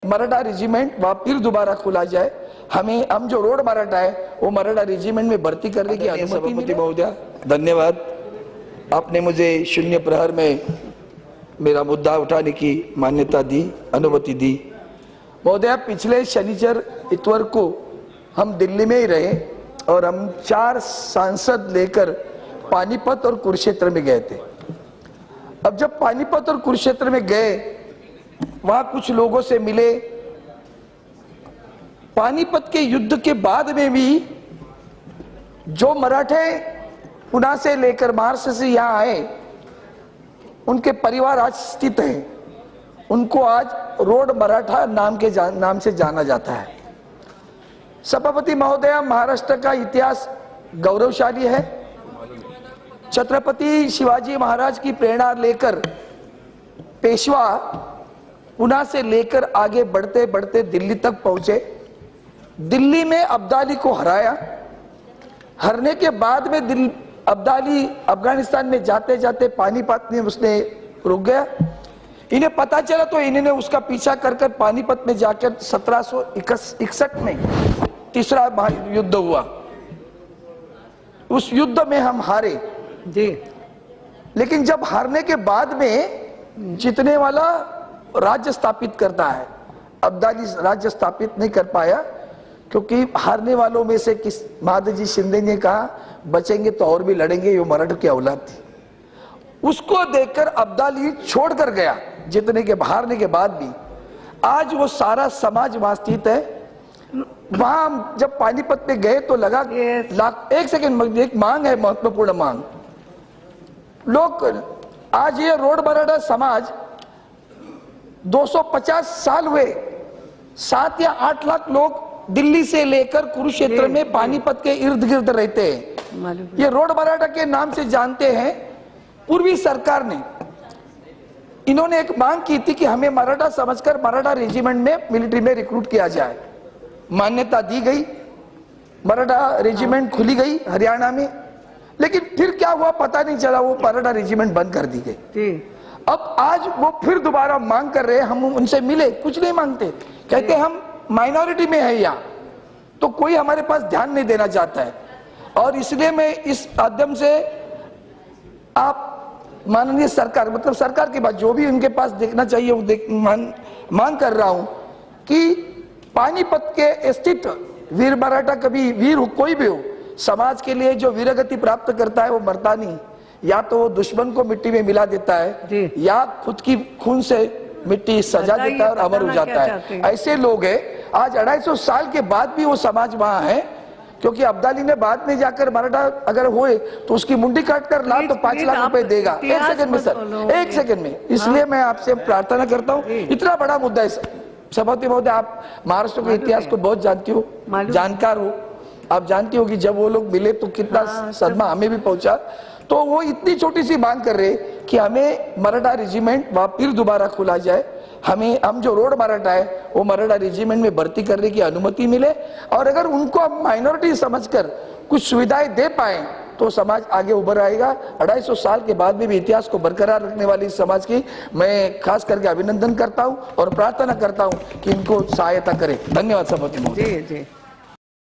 Maratha regiment वह फिर दोबारा खोला जाए। हम जो रोड मराठा है वो मराठा रेजिमेंट में भर्ती करने की अनुमति। सभापति महोदय धन्यवाद, आपने मुझे शून्य प्रहर में मेरा मुद्दा उठाने की मान्यता दी, अनुमति दी। महोदय पिछले शनिचर इतवार को हम दिल्ली में ही रहे और हम 4 सांसद लेकर पानीपत और कुरुक्षेत्र में गए थे। अब जब पानीपत और कुरुक्षेत्र में गए, वहां कुछ लोगों से मिले। पानीपत के युद्ध के बाद में भी जो मराठे पुणे से लेकर महाराष्ट्र से यहाँ आए, उनके परिवार आज स्थित हैं, उनको आज रोड मराठा नाम से जाना जाता है। सभापति महोदय, महाराष्ट्र का इतिहास गौरवशाली है। छत्रपति शिवाजी महाराज की प्रेरणा लेकर पेशवा पुणे से लेकर आगे बढ़ते बढ़ते दिल्ली तक पहुंचे। दिल्ली में अब्दाली को हराया। हारने के बाद में अब्दाली अफगानिस्तान में जाते जाते पानीपत में उसने रुक गया। इन्हें पता चला तो इन्होंने उसका पीछा कर पानीपत में जाकर 1761 में तीसरा युद्ध हुआ। उस युद्ध में हम हारे जी। लेकिन जब हारने के बाद में जीतने वाला राज्य स्थापित करता है, अब्दाली राज्य स्थापित नहीं कर पाया, क्योंकि हारने वालों में से महादजी शिंदे ने कहा बचेंगे तो और भी लड़ेंगे, ये मराठों की औलाद थी। उसको देखकर अब्दाली छोड़कर गया जीतने के हारने के बाद भी। आज वो सारा समाज वहां स्थित है। वहां जब पानीपत में गए तो लगा एक सेकंड, एक मांग है, महत्वपूर्ण मांग। लोग आज ये रोड मराठा समाज 250 साल हुए, 7 या 8 लाख लोग दिल्ली से लेकर कुरुक्षेत्र में पानीपत के इर्द गिर्द रहते हैं। ये रोड मराठा के नाम से जानते हैं। पूर्वी सरकार ने इन्होंने एक मांग की थी कि हमें मराठा समझकर मराठा रेजिमेंट में मिलिट्री में रिक्रूट किया जाए। मान्यता दी गई, मराठा रेजिमेंट खुली गई हरियाणा में। लेकिन फिर क्या हुआ पता नहीं चला, वो मराठा रेजिमेंट बंद कर दी गई। अब आज वो फिर दोबारा मांग कर रहे हैं। हम उनसे मिले, कुछ नहीं मांगते, कहते हम माइनॉरिटी में है यहाँ, तो कोई हमारे पास ध्यान नहीं देना चाहता है। और इसलिए मैं इस माध्यम से आप माननीय सरकार, मतलब सरकार की बात जो भी उनके पास देखना चाहिए वो मांग कर रहा हूं कि पानीपत के स्थित वीर मराठा, कभी वीर हो कोई भी हो, समाज के लिए जो वीरगति प्राप्त करता है वो मरता नहीं। या तो वो दुश्मन को मिट्टी में मिला देता है या खुद की खून से मिट्टी सजा देता है और अमर हो जाता है। ऐसे लोग हैं। आज 250 साल के बाद भी वो समाज वहां है, क्योंकि अब्दाली ने बाद में जाकर मराठा अगर हुए तो उसकी मुंडी काट कर ला तो 5 लाख रुपए देगा। एक सेकंड में सर, एक सेकंड में। इसलिए मैं आपसे प्रार्थना करता हूँ, इतना बड़ा मुद्दा है। सभापति महोदय, आप महाराष्ट्र के इतिहास को बहुत जानती हो, जानकार हो। आप जानती हो कि जब वो लोग मिले तो कितना सदमा हमें भी पहुंचा। तो वो इतनी छोटी सी मांग कर रहे कि हमें मराठा रेजिमेंट वह फिर दोबारा खोला जाए। हम जो रोड मराठा है वो मराठा रेजिमेंट में भर्ती करने की अनुमति मिले, और अगर उनको हम माइनॉरिटी समझकर कुछ सुविधाएं दे पाए तो समाज आगे उभर आएगा। 250 साल के बाद भी इतिहास को बरकरार रखने वाली इस समाज की मैं खास करके अभिनंदन करता हूं और प्रार्थना करता हूं कि इनको सहायता करें। धन्यवाद सभापति महोदय।